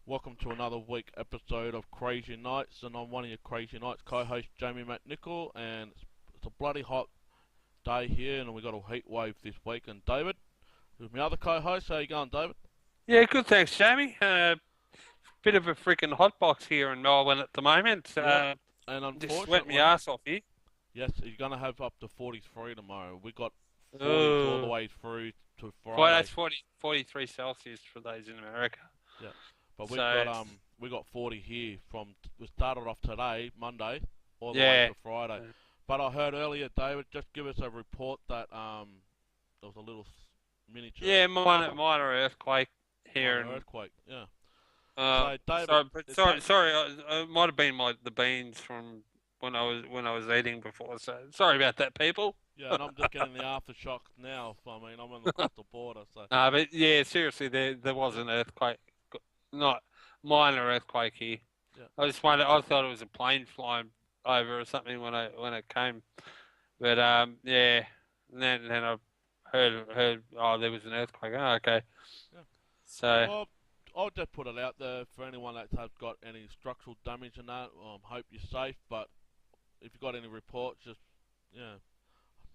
Welcome to another week episode of Krazy Knights, and I'm one of your Krazy Knights co-host, Jamie McNichol, and it's a bloody hot day here, and we got a heat wave this week. And David, who's my other co-host, how you going, David? Yeah, good. Thanks, Jamie. Bit of a freaking hot box here in Melbourne at the moment. Yep. And Just sweat my unfortunately, ass off here. yes, you're gonna have up to 43 tomorrow. We got 40s all the Oh, way through to well, Friday. that's 43 Celsius for those in America. Yeah, but So, we got 40 here from we started off today, Monday, all the way yeah, to Friday. But I heard earlier, David, just give us a report that there was a little miniature yeah, minor earthquake here, minor and earthquake. Yeah. So David, it's sorry, it might have been the beans from when I was eating before. So sorry about that, people. yeah, and I'm just getting the aftershock now. I mean, I'm across the border, so But yeah, seriously, there was an earthquake, not minor earthquake here. yeah, I just wondered. I thought it was a plane flying over or something when it came. But yeah. And then I heard oh there was an earthquake. Oh, okay. yeah. So Well, I'll just put it out there for anyone that has got any structural damage and that. Hope you're safe, but if you got any reports, just yeah,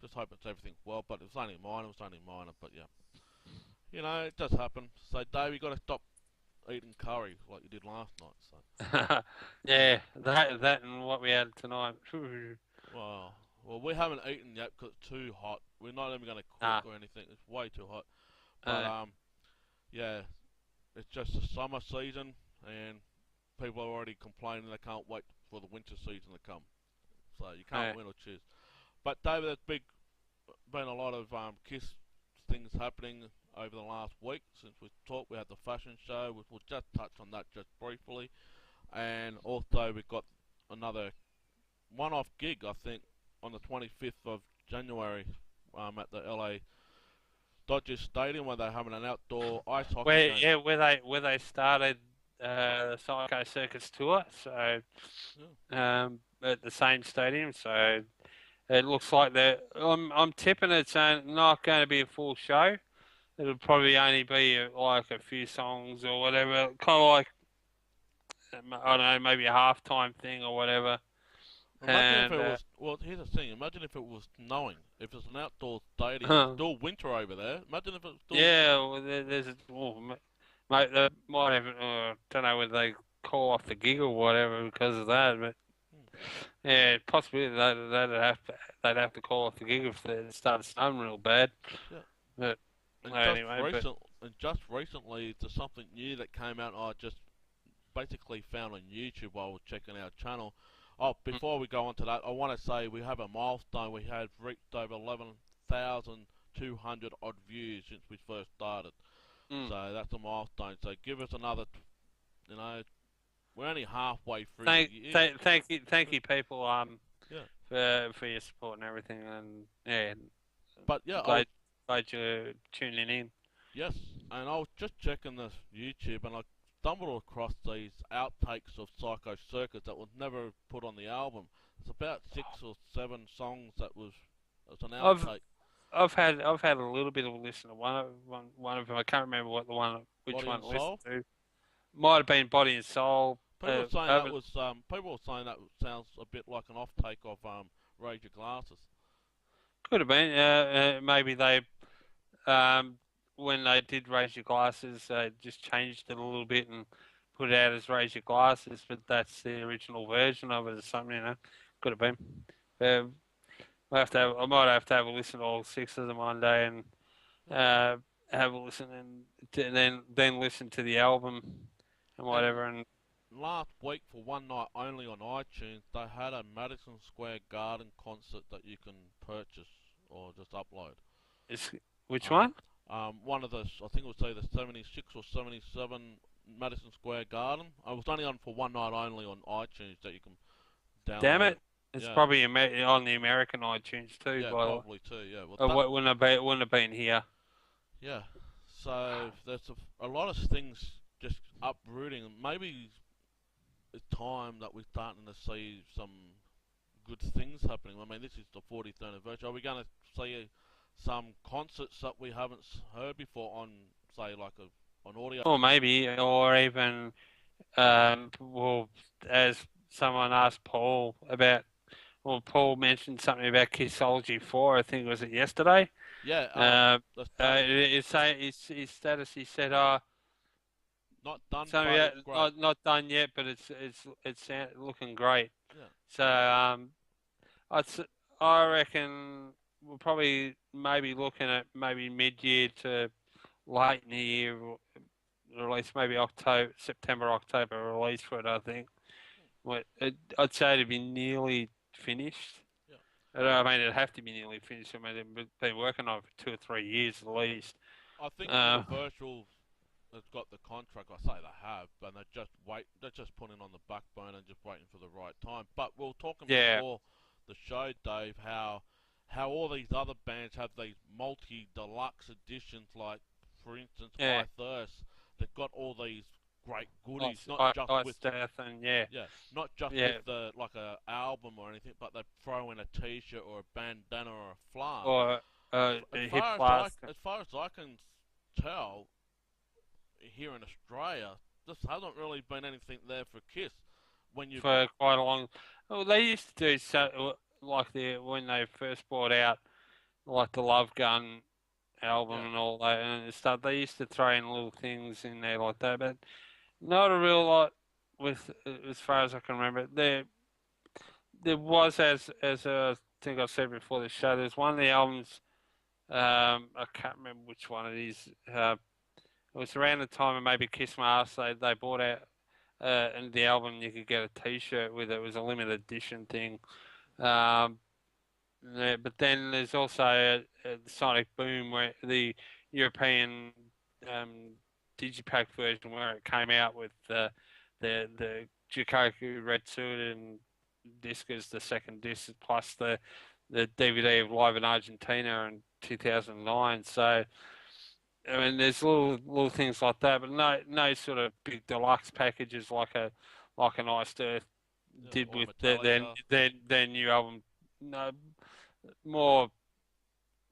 just hope it's everything well. But it's only minor. It's only minor, but yeah, it does happen. So Dave, you got to stop eating curry like you did last night. So yeah, that and what we had tonight. well, we haven't eaten yet because it's too hot. We're not even going to cook Ah, or anything. It's way too hot. But uh, yeah, it's just the summer season, and people are already complaining they can't wait for the winter season to come. So you can't uh, win or choose. But David, been a lot of Kiss things happening over the last week since we talked. We had the fashion show, which we'll just touch on that just briefly, and also we got another one-off gig, I think, on the 25th of January at the LA Dodgers Stadium where they're having an outdoor ice hockey game. where they started the Psycho Circus tour. So Yeah. at the same stadium. So it looks like I'm tipping it's not going to be a full show. It'll probably only be like a few songs or whatever, kind of like I don't know, maybe a halftime thing or whatever. Imagine if And it was. Well, here's the thing. Imagine if it was snowing. If it's an outdoor stadium, it's uh, still winter over there. Imagine if it's still. yeah, well, there's mate, they might have don't know whether they call off the gig or whatever because of that, but Hmm, yeah, possibly they'd have to call off the gig if it started snowing real bad. yeah. But And anyway, but just recently, there's something new that came out. I just basically found on YouTube while I was checking our channel. Oh, before we go on to that, I want to say we have a milestone. We have reached over 11,200 odd views since we first started. mm, So that's a milestone. So give us another, you know, we're only halfway through the thank year. thank thank you people Yeah. for your support and everything, and yeah, But yeah, glad glad you're tuning in. yes, and I was just checking this YouTube and I stumbled across these outtakes of Psycho Circus that was never put on the album. It's about 6 or 7 songs that was an I've outtake. I've had a little bit of a listen to one of them. I can't remember which Body one and to listen Soul. to. Might have been Body and Soul. People were saying that sounds a bit like an offtake of Raise Your Glasses. Could have been. Maybe they um, when they did Raise Your Glasses, just changed it a little bit and put it out as Raise Your Glasses, but that's the original version of it or something. Could have been. Um, I might have to have a listen to all 6 of them one day and Yeah. uh, have a listen and then listen to the album and And whatever. And last week for one night only on iTunes, they had a Madison Square Garden concert that you can purchase or just upload. it's which Um, one? One of the, I think it was either 76 or 77 Madison Square Garden. I was only on for one night only on iTunes that you can Damn download it! it. It's Yeah, probably on the American iTunes too, yeah, by the way. probably too. Yeah, well, Wouldn't have been here. yeah. So there's a lot of things just uprooting. Maybe it's time that we're starting to see some good things happening. I mean, this is the 40th anniversary. Are we going to see some concerts that we haven't heard before on, say, like on audio? Or maybe, or even well, as someone asked Paul about, well, Paul mentioned something about Kissology 4. I think was it yesterday. Yeah, Uh, the status it's say his status. He said, not done, something but about it's great. not done yet, but it's looking great. Yeah, So I'd, s- I reckon we'll probably maybe looking at maybe mid-year to late in the year release, maybe October, September, October release for it. I think. I'd say it'd be nearly finished. yeah. I mean, it'd have to be nearly finished. I mean, they've been working on it for 2 or 3 years at least. I think Uh, Universal has got the contract. I say they have, and they just wait. They're just putting it on the backbone and just waiting for the right time. But we were talking yeah, before the show, Dave, how all these other bands have these multi deluxe editions, like for instance, yeah. I Thirst. They've got all these great goodies, not just with Ice Death and yeah, yeah, not just with yeah. the like a album or anything, but they throw in a T-shirt or a bandana or a flask. Or As Hip far as Flask as far as I can tell, here in Australia, this hasn't really been anything there for Kiss. When you for quite a long. Well, they used to do so like when they first brought out like the Love Gun album yeah and all that and stuff. They used to throw in little things in there like that, but not a real lot with as far as I can remember. There was as I think I said before the show. There's one of the albums. I can't remember which one it is. It was around the time of maybe Kiss My Ass. They bought out and the album. You could get a T-shirt with it. It was a limited edition thing. Um, yeah, but then there's also the Sonic Boom, where the European um, Digipack version, where it came out with the Jikoku Red Suit and disc as the second disc, plus the DVD of Live in Argentina in 2009. So I mean, there's little things like that, but no sort of big deluxe packages like an Iced Earth yeah did or with Metallica. their new album. No, more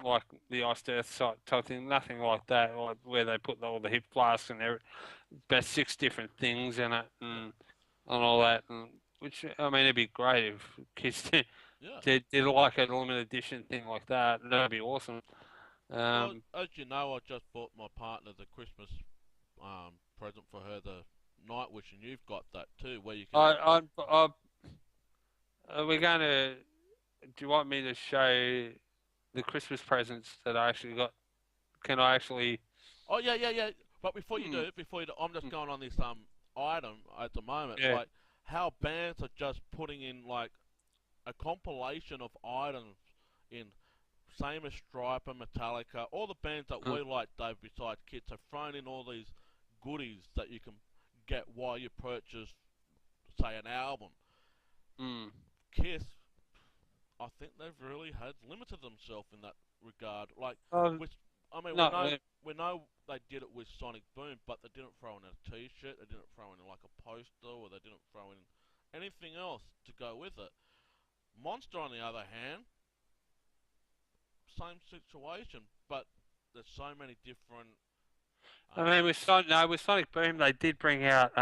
like the Iced Earth type thing, nothing like that, like where they put all the hip flasks and about 6 different things in it Yeah and all that. And which I mean, it'd be great if Kiss yeah. did like a limited edition thing like that. That'd be awesome. Well, Um, as you know, I just bought my partner the Christmas present for her, the Night Wish, and you've got that too, where you can I are we going to? Do you want me to show the Christmas presents that I actually got? Can I actually? oh yeah. But before you Hmm, do, I'm just hmm, going on this item at the moment, yeah. like how bands are just putting in like a compilation of items in same as Striper, Metallica, all the bands that Hmm, we like, Dave, besides Kids, have thrown in all these goodies that you can get while you purchase, say, an album. hmm. Kiss, I think they've really had limited themselves in that regard. Like, Oh, with, I mean, no. we know they did it with Sonic Boom, but they didn't throw in a T-shirt, they didn't throw in like a poster, or they didn't throw in anything else to go with it. Monster, on the other hand, same situation, but there's so many different. I Um, mean, with Sonic Boom, they did bring out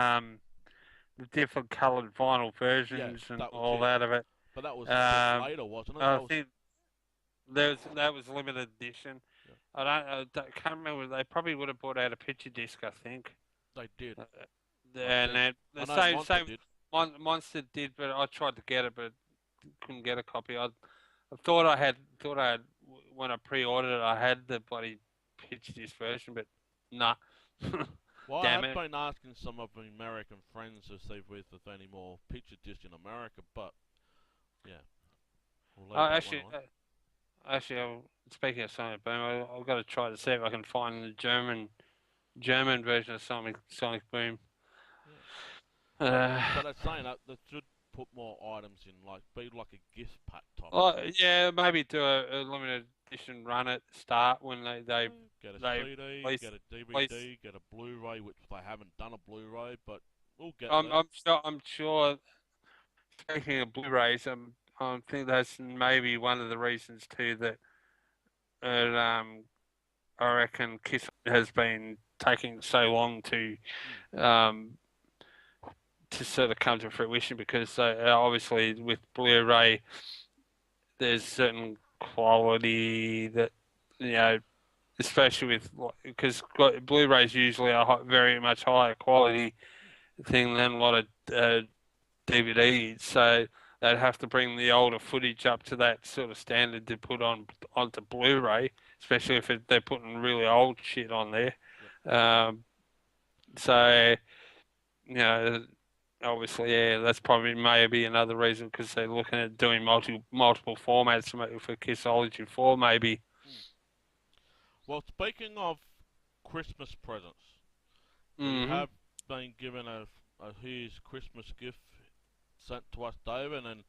the different coloured vinyl yeah, versions and that was all it. that of it. But that was a bit Um, later, wasn't it? I That was think that was limited edition. yeah, Can't remember. They probably would have brought out a picture disc, I think. they did. Uh, I and think then I the know same Monster same did. Monster did, but I tried to get it, but couldn't get a copy. I thought I had when I pre-ordered it, I had the bloody picture disc version, but nah. Well, I Damn have it. been asking some of my American friends to see if there's any more picture discs in America, but yeah, we'll leave Uh, that one actually, alone. uh, speaking of Sonic Boom, I've got to try to see if I can find the German version of Sonic Boom. Yeah, Uh, but they're saying that they should put more items in, like be like a gift pack type of well, thing. yeah, maybe do a limited edition run at the start when Get a they CD, release get a release. DVD, get a Blu-ray, which they haven't done a Blu-ray, but we'll get I'm there. I'm sure I'm sure. Speaking of Blu-rays, I think that's maybe one of the reasons too that I reckon Kiss has been taking so long Mm. um, to sort of come to fruition because obviously with Blu-ray there's certain quality that you know, especially with because Blu-ray is usually a very much higher quality thing than a lot of DVDs, so they'd have to bring the older footage up to that sort of standard to put onto Blu-ray, especially if they're putting really old shit on there. Yep. So you know, obviously, yeah, that's probably maybe another reason because they're looking at doing multiple formats for Kissology 4, maybe. Hmm. Well, speaking of Christmas presents, we Hmm. have been given a huge Christmas gift sent to us, David, and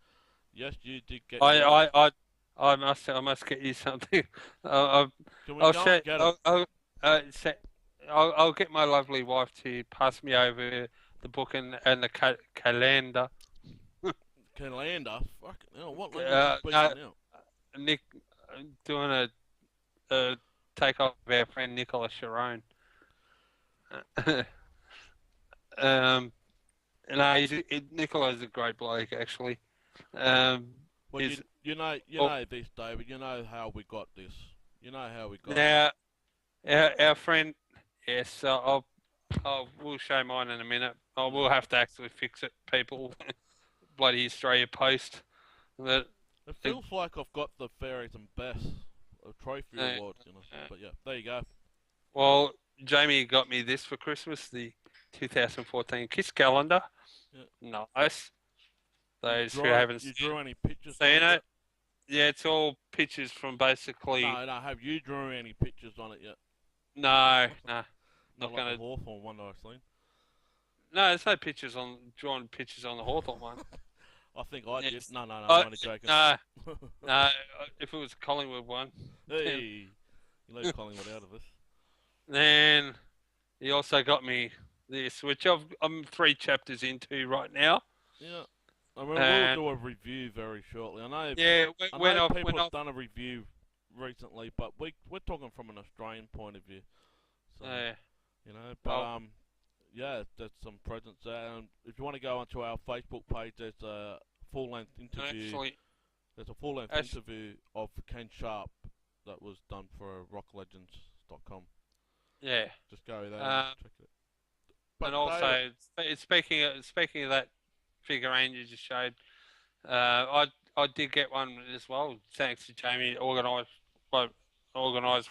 yes, you did get I, yours. I, I, I must get you something. I'll, Can we I'll go share. and get it? I'll get my lovely wife to pass me over the book and the calendar. Calendar? Fucking hell, what language are you No, speaking now? Nick, doing a takeoff of our friend Nicola Sharon. um, no, Nicola's a great bloke actually. Um, Well, is you oh, know this, David. You know how we got this. You know how we got it. now our friend. Yes, we'll show mine in a minute. I will have to actually fix it, people. Bloody Australia Post. But It feels like I've got the fairies and Bess a trophy uh, award, you know. But yeah, there you go. well, Jamie got me this for Christmas, the 2014 Kiss calendar. Yeah. Nice. Those who haven't You drew any pictures on seen it yet? it, yeah, it's all pictures from basically. No, no. Have you drew any pictures on it yet? No, no, Not not like the gonna. Hawthorne one that I've seen. No, there's no pictures on drawn pictures on the Hawthorne one. I think I did. Yes. No, no, no. I'm Oh, only joking. no, no. If it was a Collingwood one, then, Hey, you leave Collingwood out of this. then he also got me this, which I'm 3 chapters into right now. Yeah. I mean, we'll And do a review very shortly. yeah, I when know I people when I have done a review recently, but we're talking from an Australian point of view. So uh, you know, but I'll yeah, there's some presents there. And if you want to go onto our Facebook page, there's a full length interview. actually, There's a full length actually, interview of Ken Sharp that was done for rocklegends.com. yeah. Just go there and Um, check it. But and David, also, speaking of that figurine you just showed, I did get one as well. Thanks to Jamie, organised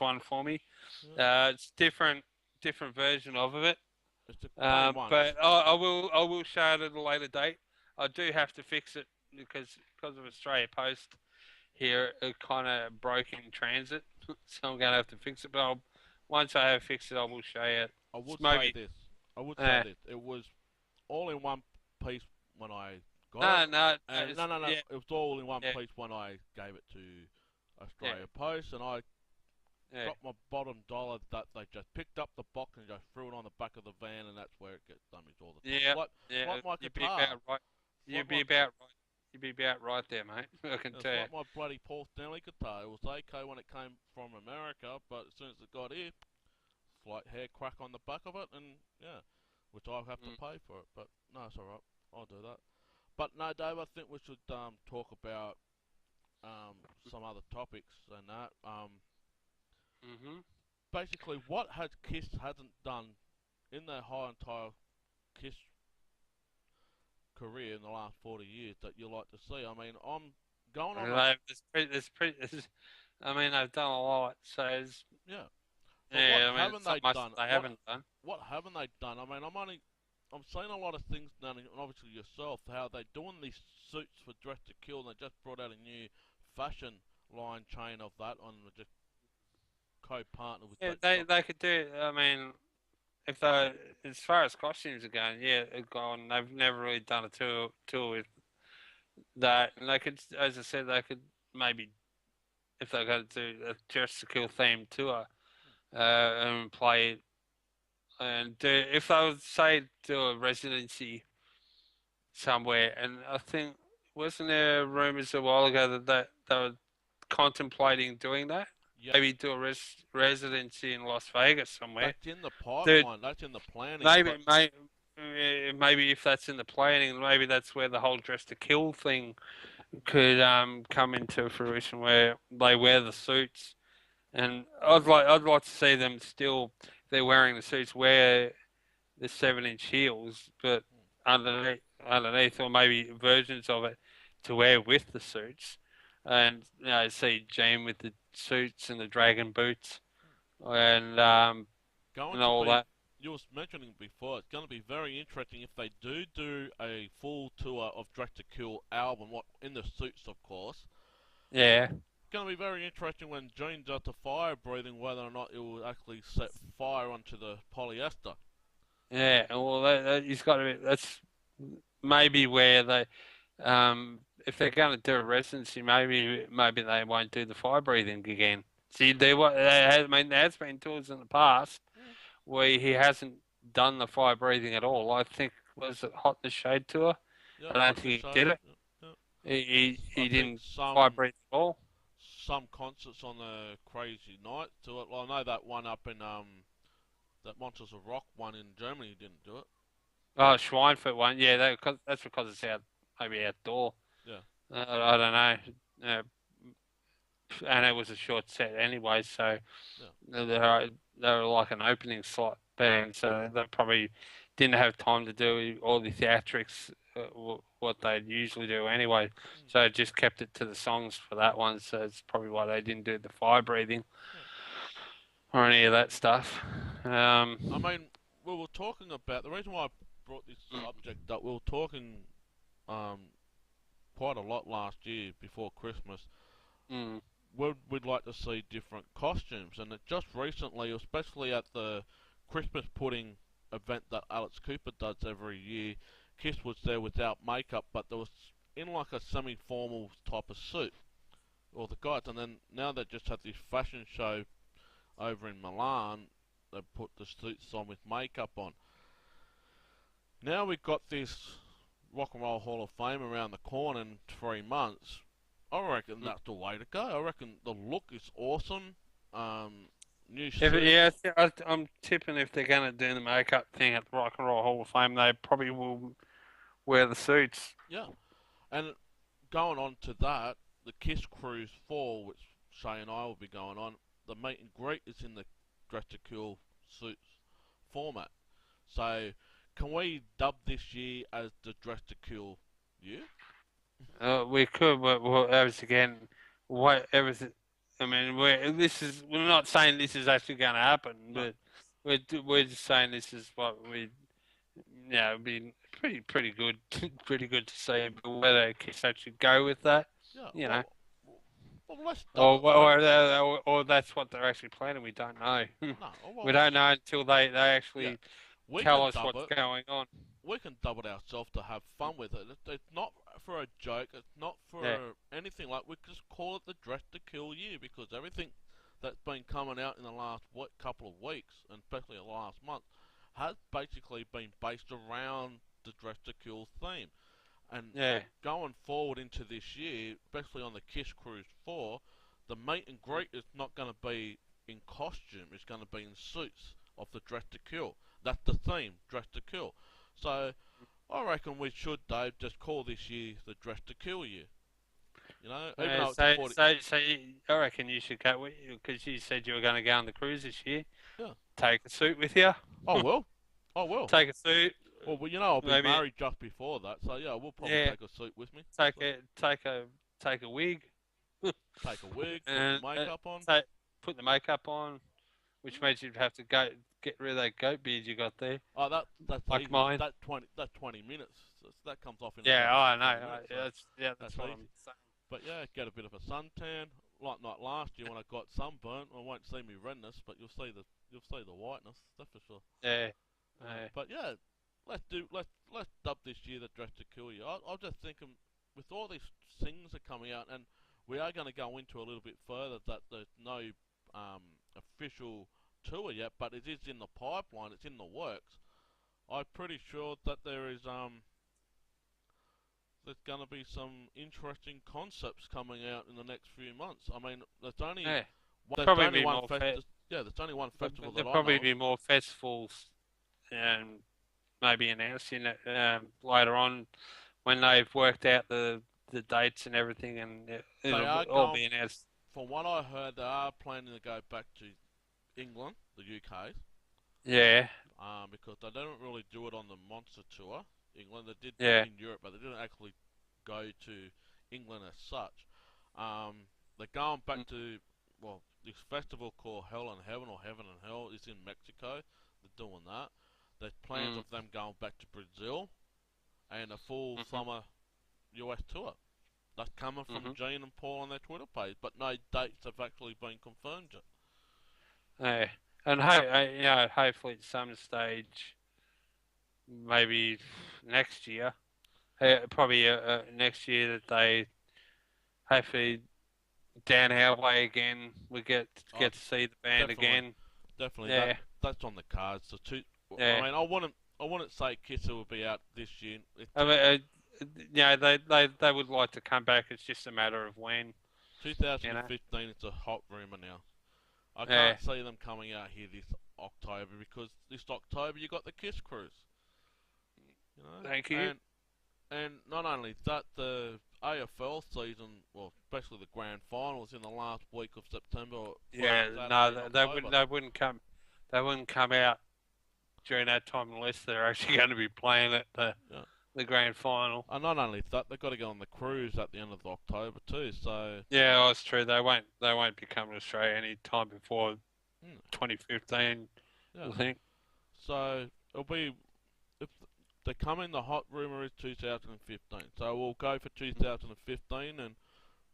one for me. yeah, It's different version of it. it's the same one. But I will show it at a later date. I do have to fix it because of Australia Post here. It kind of broke in transit, so I'm gonna have to fix it. But once I have fixed it, I will show you. I It's would say maybe this. I would say uh, this. It was all in one piece when I got it. no, And it's, no. yeah, It was all in one yeah, piece when I gave it to yeah, Australia Post, and I yeah, dropped my bottom dollar that they just picked up the box and just threw it on the back of the van, and that's where it gets damaged all the time. yeah, Like yeah. my You'd be guitar. about right. It's You'd like be my about right. You'd be about right there, mate. I can it's tell you. like my bloody Paul Stanley guitar. It was okay when it came from America, but as soon as it got here, slight hair crack on the back of it, and yeah, which I'll have to Mm. pay for it. But no, it's alright. I'll do that. But no, Dave, I think we should talk about some other topics and that. Mhm. Basically, what has Kiss hasn't done in their whole entire Kiss career in the last 40 years that you like to see? I mean, I'm going on a I mean, they've done a lot, so yeah. But what yeah. I mean, haven't it's not they much done? they haven't done. What haven't they done? I mean, I'm seeing a lot of things done, and obviously yourself, how they're doing these suits for Dress to Kill, and they just brought out a new fashion line chain of that on just co-partner with Yeah, that they shop. they could do. I mean, if they as far as costumes are going, yeah, they've gone. They've never really done a tour with that, and they could, as I said, they could maybe if they're going to do a Dress to Kill themed tour, and play it, and do, if they would say do a residency somewhere, and I think wasn't there rumors a while ago that they were contemplating doing that? Yep, Maybe do a residency in Las Vegas somewhere. that's in the Dude, pipeline. That's in the planning. maybe, But maybe. maybe if that's in the planning, maybe that's where the whole dress to kill thing could come into fruition, where they wear the suits. And I'd like to see them still, if they're wearing the suits, wear the 7-inch heels, but underneath, or maybe versions of it to wear with the suits, and see Jane with the suits and the dragon boots and Going to all be, that. you was mentioning before, it's going to be very interesting if they do a full tour of Dress to Kill album, what in the suits, of course. Yeah, Going to be very interesting when Gene does the fire breathing, whether or not it will actually set fire onto the polyester. yeah. Well, he's got to. That's maybe where they, if they're going to do a residency, maybe they won't do the fire breathing again. See, I mean, there has been tours in the past Mm, where he hasn't done the fire breathing at all. I think was it Hot in the Shade tour. yeah, I don't hot in the think he shade. did it. Yeah, yeah. He I think didn't fire breathe at all. some concerts on the Krazy Knights do it. Well, I know that one up in that Monsters of Rock one in Germany didn't do it. Oh, Schweinfurt one. Yeah, that's because it's maybe outdoor. Yeah, I don't know. And it was a short set anyway, so yeah. they were like an opening slot band, so they probably didn't have time to do all the theatrics, what they'd usually do anyway. Mm, So just kept it to the songs for that one. So it's probably why they didn't do the fire breathing yeah. or any of that stuff. I mean, we were talking about the reason why I brought this mm, subject up. We were talking um, quite a lot last year before Christmas. mm, We'd like to see different costumes, and it just recently, especially at the Christmas pudding event that Alex Cooper does every year, Kiss was there without makeup, but there was in like a semi-formal type of suit, or the guys, and then now they just had this fashion show over in Milan. They put the suits on with makeup on. Now we've got this Rock and Roll Hall of Fame around the corner in 3 months. I reckon mm. that's the way to go. I reckon the look is awesome. New Yeah, suits. I'm tipping if they're going to do the makeup thing at the Rock and Roll Hall of Fame, they probably will wear the suits. Yeah. And going on to that, the Kiss Cruise 4, which Shay and I will be going on, the meet and greet is in the Dress to Kill suits format. So, can we dub this year as the Dress to Kill year? We could, but as again, what everything. I mean, we're not saying this is actually going to happen, No. but we're just saying this is what we, it'd be pretty good, pretty good to see. But whether Kiss actually go with that, Yeah, you know, well, let's dub it. I mean, or that's what they're actually planning, we don't know. no, We well, don't know until they yeah, actually we tell can us dub what's it. going on. We can dub it ourselves to have fun with it. It's not for a joke. It's not Yeah, for anything. Like we just call it the Dress to Kill year because everything that's been coming out in the last couple of weeks, and especially the last month, has basically been based around the Dress to Kill theme. And yeah, going forward into this year, especially on the Kiss Cruise 4, the meet and greet is not going to be in costume. It's going to be in suits of the Dress to Kill. That's the theme, Dress to Kill. So I reckon we should, Dave, just call this year the Dress to Kill year. You know, even yeah. though it's a 40. I reckon you should go because you said you were going to go on the cruise this year. Yeah. Take a suit with you. Oh well. Oh well. Take a suit. Well, you know, I'll be Maybe married just before that, so yeah, we'll probably yeah. take a suit with me. Take So a take a take a wig take a wig, put the and makeup on. put the makeup on, which Mm. means you'd have to go get rid of that goat beard you got there, Oh, that's like easy. mine. That's 20 minutes. That comes off in Yeah, less than I know. 20 minutes. So That's that's what I'm easy. saying. But yeah, get a bit of a suntan. Like not last year when I got sunburnt. I won't see me redness, but you'll see the whiteness. That's for sure. Yeah, yeah, But yeah, let's dub this year the Dress to Kill You. I'm just thinking with all these things that are coming out, and we are going to go into a little bit further that there's no official tour yet, but it is in the pipeline. It's in the works. I'm pretty sure that there's going to be some interesting concepts coming out in the next few months. I mean, yeah. there's Probably only be one more fest. Yeah, there's only one festival that there'll I probably know of. be more festivals and maybe announcing it later on when they've worked out the dates and everything, and They it'll are all going. be announced. From what I heard, they are planning to go back to England, the UK, Yeah, because they don't really do it on the Monster Tour. England, they did yeah. in Europe, but they didn't actually go to England as such. They're going back to, well, this festival called Hell and Heaven, or Heaven and Hell, is in Mexico. They're doing that. There's plans Mm, of them going back to Brazil and a full hmm summer US tour. That's coming from hmm Gene and Paul on their Twitter page, but no dates have actually been confirmed yet. Yeah, and hopefully at some stage, maybe next year, probably next year that they hopefully down our way again. We Oh, get to see the band definitely, again. definitely Yeah, that's on the cards. The two, I yeah. mean, I wouldn't say Kisser will be out this year. I mean, they would like to come back. It's just a matter of when, you know. 2015 is a hot rumor now. I Yeah. can't see them coming out here this October because this October you got the Kiss Cruise, you know, Thank you. and not only that, the AFL season, well, especially the grand finals in the last week of September, or Yeah, first no, Saturday in they October. wouldn't. They wouldn't come out during that time unless they're actually going to be playing at Yeah. the grand final. And not only that, they've got to go on the cruise at the end of October too. So, Yeah, that's true. They won't be coming to Australia any time before hmm, 2015. yeah. I think. So it'll be if they come in. The hot rumor is 2015. So we'll go for 2015, and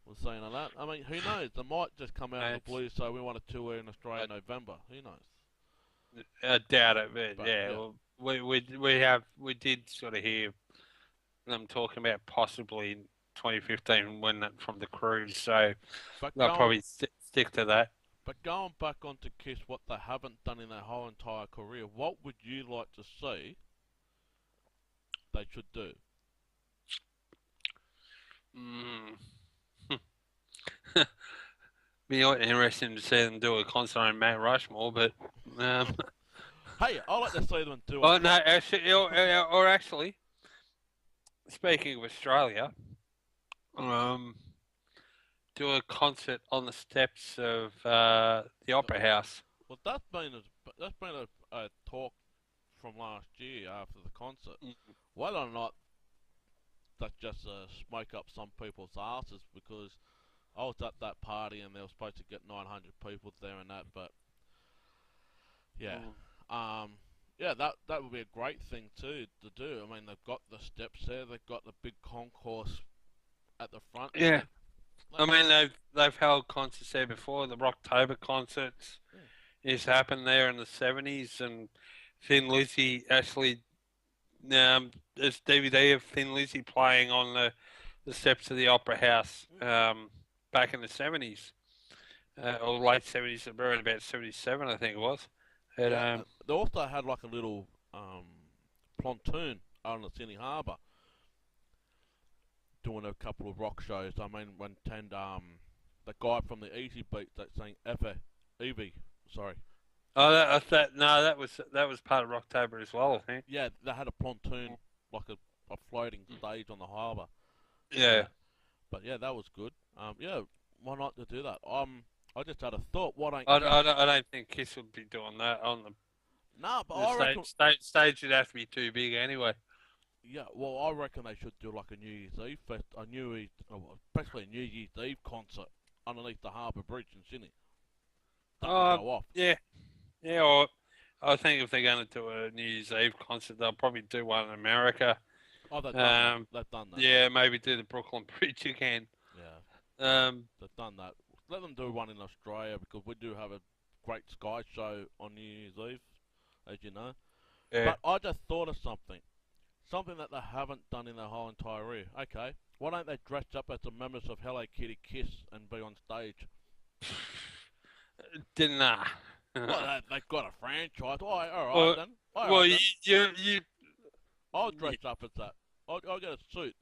we're saying that. I mean, who knows? They might just come out of the It's, blue. So we want a tour in Australia I, in November. Who knows? I doubt it, but But yeah, yeah. well, we did sort of hear them talking about possibly 2015 when from the cruise, so But they'll going probably stick to that. but going back onto Kiss, what they haven't done in their whole entire career, what would you like to see they should do? Mm. Be interesting to see them do a concert on Mount Rushmore, but um, Hey, I like to see them do a. oh no, actually, or actually, speaking of Australia, um, do a concert on the steps of the Opera House. Well, that's been a talk from last year after the concert. Mm. Whether or not that just smoke up some people's asses, because I was at that party and they were supposed to get 900 people there and that, but yeah, Mm. yeah, that would be a great thing too to do. I mean, they've got the steps there, they've got the big concourse at the front. Yeah, I Let mean they've held concerts there before. The Rocktober concerts mm, has happened there in the '70s, and Thin Lizzy actually there's DVD of Thin Lizzy playing on the steps of the Opera House mm, back in the '70s or late '70s, around about '77, I think it was. And, yeah, they also had like a little pontoon on the Sydney Harbour doing a couple of rock shows. I mean, when the guy from the Easy Beat that sang Evie, sorry, oh, no, that was part of Rocktober as well, I think. yeah, they had a pontoon like a floating stage on the harbour. Yeah. Yeah, but yeah, that was good. Yeah, why not to do that? I just had a thought. Why don't Kiss? I don't think Kiss would be doing that on Nah, but the I reckon. stage would have to be too big anyway. Yeah, well, I reckon they should do like a New Year's Eve especially a New Year's Eve concert underneath the Harbour Bridge in Sydney. That will Uh, go off. yeah, yeah. Or I think if they're going to do a New Year's Eve concert, they'll probably do one in America. Oh, they've done that. Um, They've done that. yeah, maybe do the Brooklyn Bridge again. Yeah, Um, they've done that. Let them do one in Australia because we do have a great sky show on New Year's Eve, as you know. yeah. But I just thought of something. Something that they haven't done in their whole entire career. Okay, why don't they dress up as the members of Hello Kitty Kiss and be on stage? Didn't I? Well, they've got a franchise. Oh, all right well, then. All well, right then. you I'll dress up as that. I'll get a suit,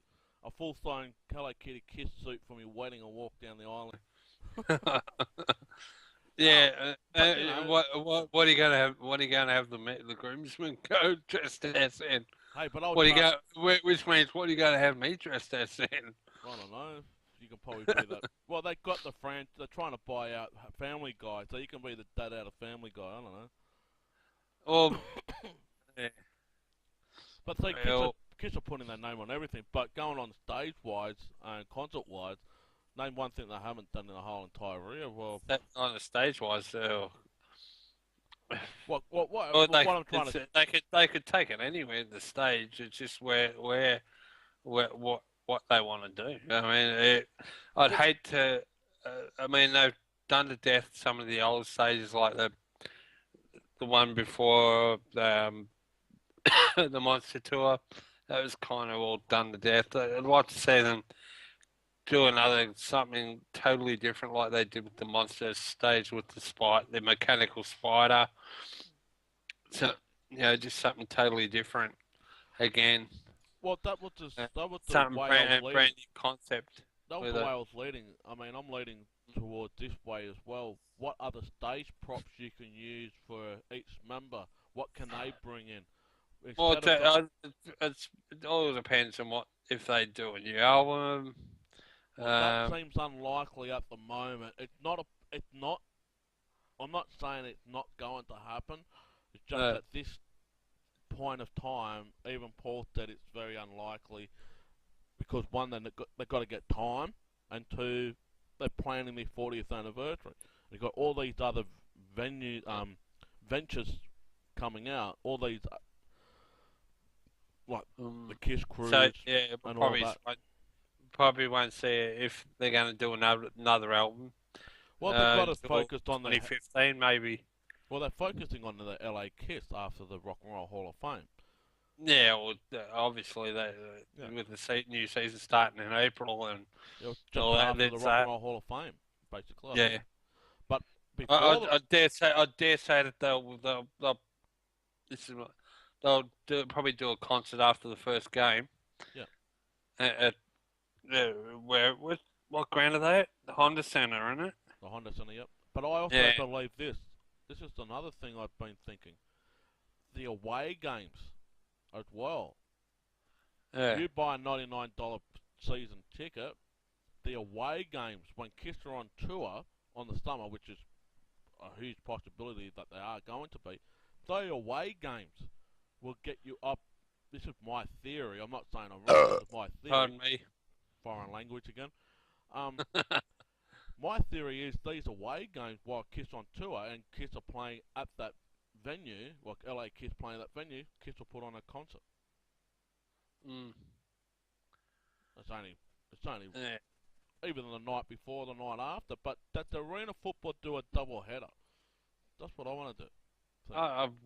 a full-signed Hello Kitty Kiss suit for me wedding and walk down the island. Yeah, But you know, what are you gonna have? What are you gonna have the groomsmen go dressed as in? hey, but I would What are you charge. go? Which means what are you gonna have me dressed as in? I don't know. You can probably be that. Well, they got the franchise. They're trying to buy out Family Guy, so you can be the dad out of Family Guy. I don't know. Well, yeah, But see, well, Kiss are putting their name on everything. But going on stage wise and concert wise, name one thing they haven't done in the whole entire year. Well, that on the stage wise, what well, what I'm trying to. they could take it anywhere in the stage. It's just where what they want to do. I mean, I'd Well, hate to. I mean, they've done to death some of the old stages, like the one before the Monster Tour. That was kind of all done to death. I'd like to see them do another something totally different, like they did with the Monster stage with the mechanical spider. So, just something totally different again. well, Uh, that was the Something way I was leading. brand new concept That was with the way it. I was leading. I mean, I'm leading towards this way as well. What other stage props you can use for each member? What can they bring in Well, instead of just it all depends on what if they do a new album. well, that Um, seems unlikely at the moment. It's not a. It's not. I'm not saying it's not going to happen. It's just uh, at this point of time, even Paul said it's very unlikely because one, they got to get time, and two, they're planning their 40th anniversary. They've got all these other ventures coming out. All these like the Kiss so Cruise yeah, and all that. probably won't see it if they're going to do another album. Well, they've got to Until focus on the 2015 maybe. well, they're focusing on the LA Kiss after the Rock and Roll Hall of Fame. Yeah, well, obviously they Yeah. with the new season starting in April and It was just all that. after the Rock and Roll Hall of Fame, basically. I Yeah, think. But before I I dare say that they'll this is what probably do a concert after the first game. yeah, At where what ground are they at? The Honda Center, isn't it? the Honda Center, yep. But I also Yeah, believe this. This is another thing I've been thinking. The away games as well. yeah. You buy a $99 season ticket. The away games when Kiss are on tour on the summer, which is a huge possibility that they are going to be, the away games will get you up. This is my theory. I'm not saying I'm wrong. This is my theory. Pardon me. Foreign language again. My theory is these away games while Kiss on tour and Kiss are playing at that venue, like LA Kiss playing at that venue, Kiss will put on a concert. Mm, It's only yeah. even the night before, the night after, but that the arena football do a double header. That's what I want to do. So,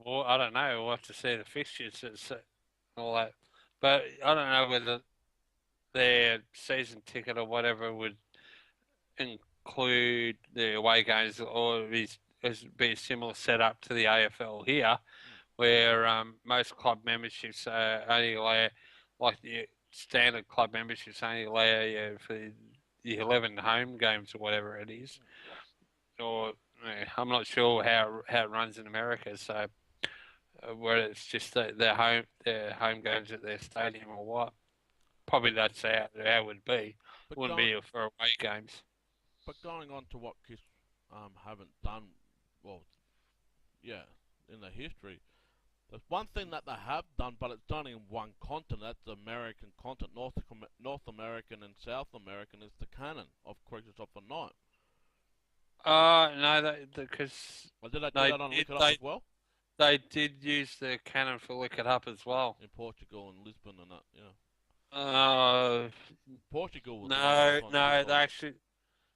Well, I don't know. We'll have to see the fixtures and all that. But I don't know whether their season ticket or whatever would include the away games or be a similar setup to the AFL here, where most club memberships only allow, like the standard club memberships only allow you for the 11 home games or whatever it is. Or I'm not sure how it runs in America, so where it's just their home games at their stadium or what. Probably but that's how it would be. but Wouldn't going be for away games. but going on to what Kiss haven't done, well, yeah, in the history. There's one thing that they have done, but it's only in one continent. That's the American continent. North American and South American is the canon of Creatures of the Night. No, because Well, did they do they that on did, Lick It Up as well? they did use the cannon for Lick It Up as well. In Portugal and Lisbon and that, yeah. Uh, Portugal was the one that no, was on no, they Discord. actually,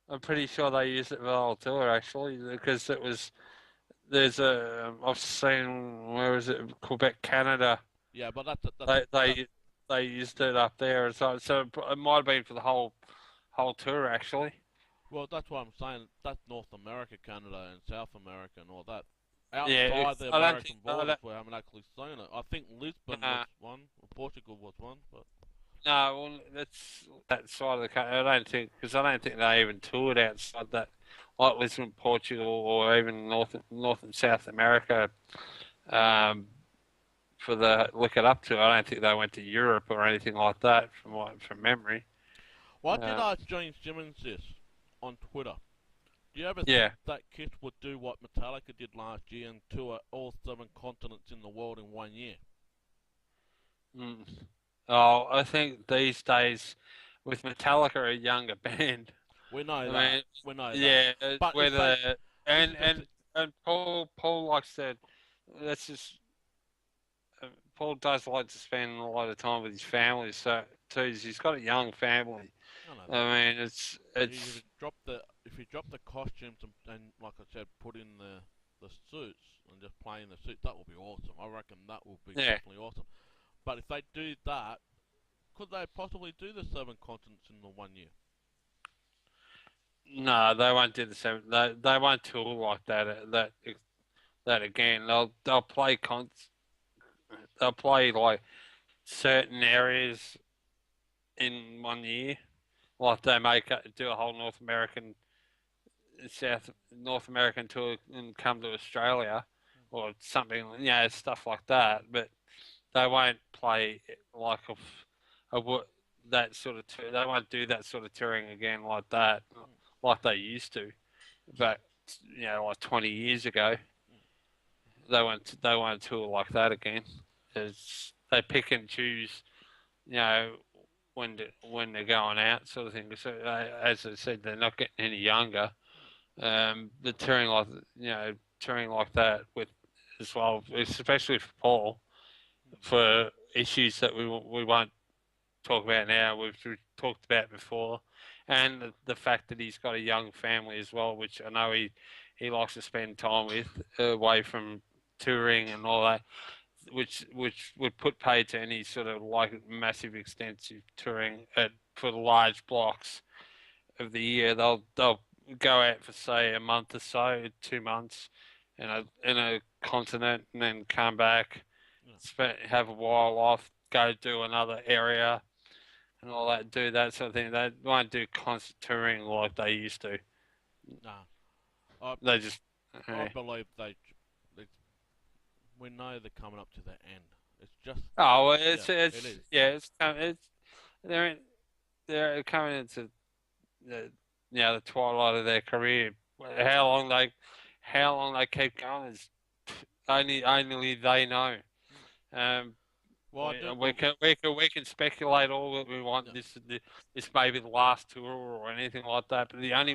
I'm pretty sure they used it for the whole tour actually, because there's I've seen, where is it, Quebec, Canada. Yeah, but They they used it up there as well, so it might have been for the whole tour actually. well, that's what I'm saying. That's North America, Canada, and South America and all that. Yeah, Outside the I don't American think, borders, we haven't actually seen it. I think Lisbon was nah, one, or Portugal was one, but No, well, that's that side of the country. I don't think they even toured outside that, like Lisbon, Portugal, or even North and South America. Um, for the look it up to, I don't think they went to Europe or anything like that from memory. Well, I did Uh, ask James Simmons this on Twitter. Do you ever think yeah. that Kiss would do what Metallica did last year and tour all 7 continents in the world in 1 year? Mm. Oh, I think these days with Metallica, a younger band. We know I that. mean, We know that. yeah, But if they, whether this is and the and and Paul likes to. That's just Paul does like to spend a lot of time with his family. So too, he's got a young family. I know that. I mean, If it's you drop the costumes and like I said, put in the suits and just play in the suits, that will be awesome. I reckon that will be yeah. definitely awesome. But if they do that, could they possibly do the 7 continents in the 1 year? No, they won't do the same. They won't tour like that. That again. They'll play cons. They'll play like certain areas in 1 year. Like they do a whole North American tour and come to Australia or something. Stuff like that. But they won't play like that sort of tour. They won't do that sort of touring again like that, like they used to. But like 20 years ago, they won't tour like that again. They pick and choose, you know, when they're going out, sort of thing. So as I said, they're not getting any younger. The touring like that with as well, especially for Paul, for issues that we won't talk about now. We've talked about before, and the fact that he's got a young family as well, which I know he likes to spend time with away from touring and all that, which would put paid to any sort of like massive extensive touring for large blocks of the year. They'll go out for say a month or so, 2 months, in a continent, and then come back, Yeah. have a while off, go do another area and all that, do that sort of thing. They won't do constant touring like they used to. Nah, I They just, I eh. believe they we know they're coming up to the end. It's just Oh, well, yeah, it is. yeah, they're in, they're coming into the the twilight of their career. How long they, how long they keep going is only they know. Mm. Um, Well, I do. we can speculate all that we want. Yeah, This may be the last tour or anything like that. But the no, only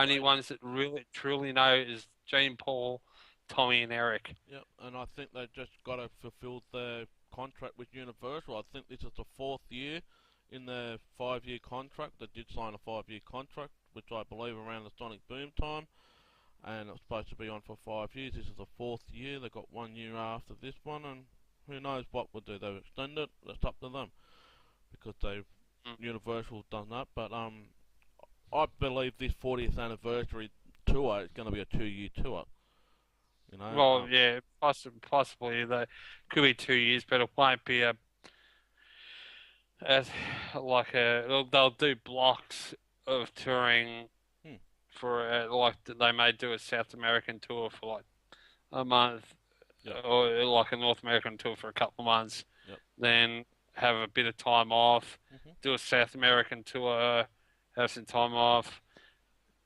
they know. ones that really truly know is Gene, Paul, Tommy, and Eric. Yeah, and I think they just got to fulfill their contract with Universal. I think this is the 4th year in their 5 year contract. They did sign a 5 year contract, which I believe around the Sonic Boom time, and it's supposed to be on for 5 years. This is the 4th year. They got 1 year after this one, and who knows what we'll do. They've extended it. It's up to them because they've Mm. Universal's done that. But I believe this 40th anniversary tour is going to be a 2 year tour. You know, Well, yeah, possibly they could be 2 years, but it won't be as like they'll do blocks of touring hmm, for like they may do a South American tour for like a month, yep, or like a North American tour for a couple of months, yep, then have a bit of time off, hmm, do a South American tour, have some time off,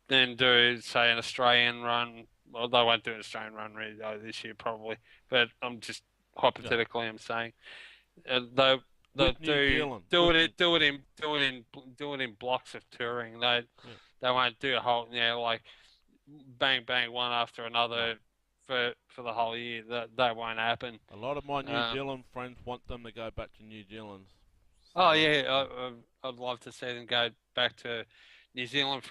then do say an Australian run. Well, they won't do an Australian run really though this year probably, but I'm just yep. hypothetically I'm saying they'll With New Zealand, do with it do it in blocks of touring. yeah, They won't do a whole like bang bang one after no. another for the whole year. That won't happen. A lot of my New Um, Zealand friends want them to go back to New Zealand. oh So yeah, yeah, I'd love to see them go back to New Zealand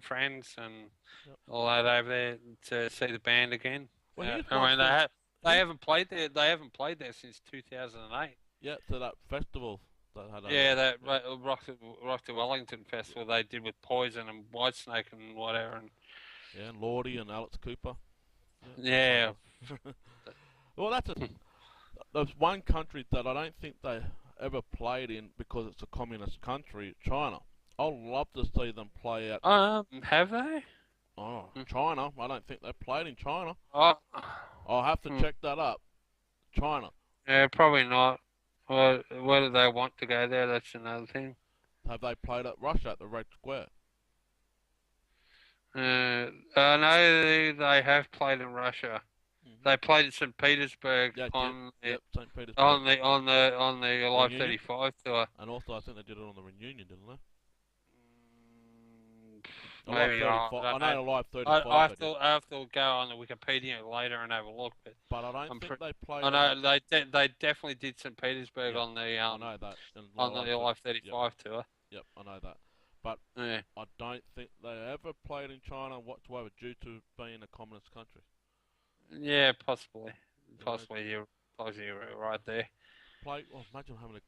friends and yep. all that over there to see the band again. Well, here's I one mean thing. they Here's haven't played there. They haven't played there since 2008. yeah, to that festival they had over Yeah, there. that Yeah, Rock to Wellington festival they did with Poison and Whitesnake and whatever. And yeah, and Lordy and Alex Cooper. Yeah. yeah, So, well, that's a there's one country that I don't think they ever played in, because it's a communist country, China. I'd love to see them play at. Have they? Oh, China. I don't think they played in China. Oh, I'll have to hmm. check that up. China. Yeah, probably not. Well, whether they want to go there, that's another thing. Have they played at Russia at the Red Square? I know they have played in Russia. Hmm. They played in St. Petersburg Yeah, yep, on the yep, St. Petersburg on the Live reunion. 35 tour. And also, I think they did it on the reunion, didn't they? Mm, The Live Maybe not. 35. I I don't know. know the Live I 35 have they to did. I have to go on the Wikipedia later and have a look, but But I don't I'm think pretty. they I played at. know they definitely did St. Petersburg Yep, on the I know that. In the on Live the 30. Live Yep, 35 tour. yep, I know that. But Yeah, I don't think they ever played in China whatsoever due to being a communist country. yeah, possibly, You know, possibly you're right there. play. Well, imagine having a.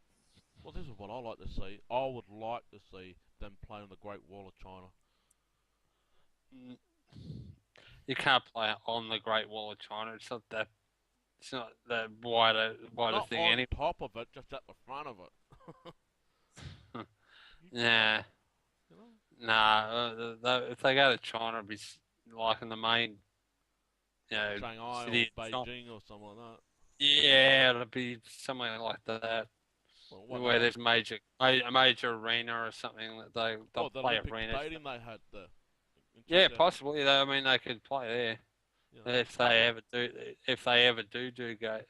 Well, this is what I like to see. I would like to see them play on the Great Wall of China. Mm, You can't play on the Great Wall of China. It's not that. It's not that wider Not thing on anyway. top of it, just at the front of it. You can't, Yeah, you know. nah. If they go to China, it'd be like in the main, Shanghai or city of China. Beijing or something like that. Yeah, it'd be somewhere like that Well, what where about? there's a major arena or something that they'll Well, the play Olympic arenas. Stadium they had there in Yeah, 2000. possibly. I mean, they could play there You know. if they ever do go,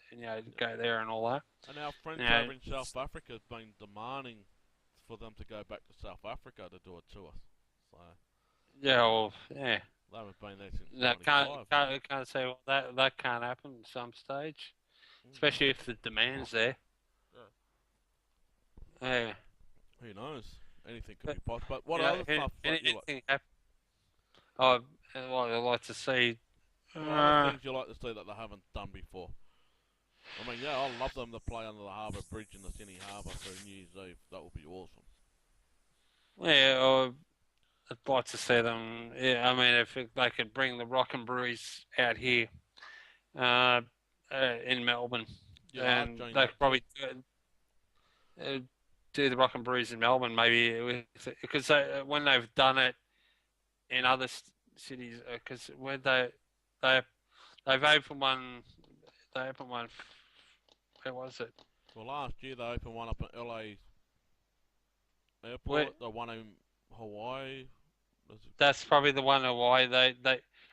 go there and all that. And our You friends know, over in South Africa have been demanding for them to go back to South Africa to do a tour. So yeah, well, yeah. they haven't been there since No, '95. can't say that can't happen at some stage, Mm. especially if the demand's there. Yeah. Yeah, Who knows? Anything could but be possible. But what other stuff like you like? anything happen. Oh, what I'd like to see. What other Uh, things you like to see that they haven't done before? I mean, yeah, I'd love them to play under the Harbour Bridge in the Sydney Harbour for New Year's Eve. That would be awesome. yeah, or I'd like to see them. Yeah, I mean, they could bring the Rock and Breweries out here, uh, in Melbourne, Yeah, ask and Jane they that could too. probably do the Rock and Breweries in Melbourne, maybe because when they've done it in other cities, because when they they've opened one, they opened one. Where was it? Well, last year they opened one up at LA Where Airport, the one in Hawaii. that's probably the one why they